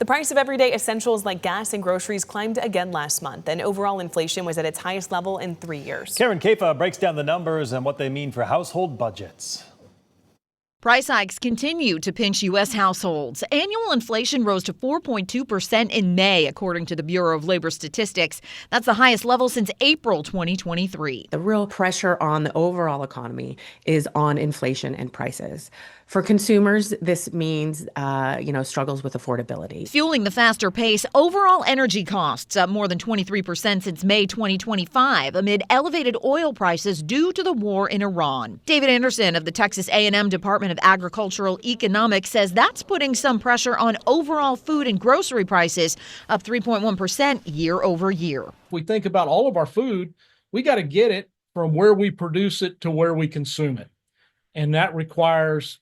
The price of everyday essentials like gas and groceries climbed again last month, and overall inflation was at its highest level in 3 years. Karin Caifa breaks down the numbers and what they mean for household budgets. Price hikes continue to pinch U.S. households. Annual inflation rose to 4.2% in May, according to the Bureau of Labor Statistics. That's the highest level since April 2023. The real pressure on the overall economy is on inflation and prices. For consumers, this means, struggles with affordability. Fueling the faster pace, overall energy costs up more than 23% since May 2025 amid elevated oil prices due to the war in Iran. David Anderson of the Texas A&M Department of Agricultural Economics says that's putting some pressure on overall food and grocery prices, up 3.1% year over year. If we think about all of our food, we got to get it from where we produce it to where we consume it. And that requires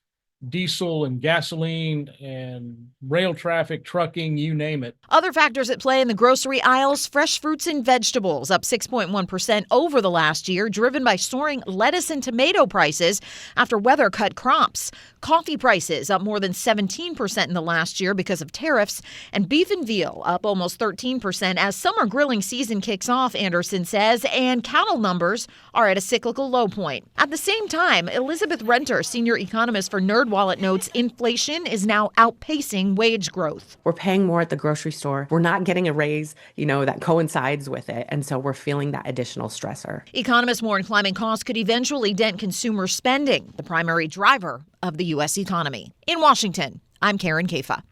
diesel and gasoline and rail traffic, trucking, you name it. Other factors at play in the grocery aisles: fresh fruits and vegetables up 6.1% over the last year, driven by soaring lettuce and tomato prices after weather cut crops. Coffee prices up more than 17% in the last year because of tariffs, and beef and veal up almost 13% as summer grilling season kicks off, Anderson says, and cattle numbers are at a cyclical low point. At the same time, Elizabeth Renter, senior economist for NerdWallet, notes inflation is now outpacing wage growth. We're paying more at the grocery store. We're not getting a raise, that coincides with it. And so we're feeling that additional stressor. Economists warn climbing costs could eventually dent consumer spending, the primary driver of the U.S. economy. In Washington, I'm Karin Caifa.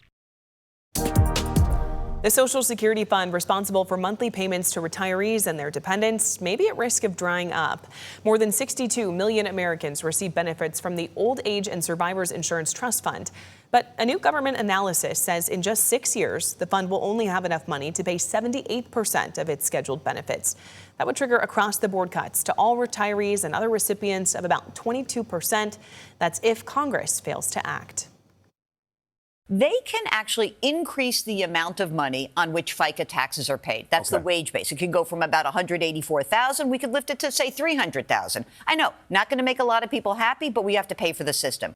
The Social Security Fund, responsible for monthly payments to retirees and their dependents, may be at risk of drying up. More than 62 million Americans receive benefits from the Old Age and Survivors Insurance Trust Fund. But a new government analysis says in just 6 years, the fund will only have enough money to pay 78% of its scheduled benefits. That would trigger across-the-board cuts to all retirees and other recipients of about 22%. That's if Congress fails to act. They can actually increase the amount of money on which FICA taxes are paid. That's the wage base. It can go from about $184,000. We could lift it to, say, $300,000. I know, not going to make a lot of people happy, but we have to pay for the system.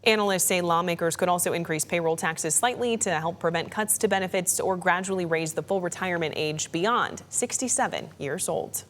Analysts say lawmakers could also increase payroll taxes slightly to help prevent cuts to benefits or gradually raise the full retirement age beyond 67 years old.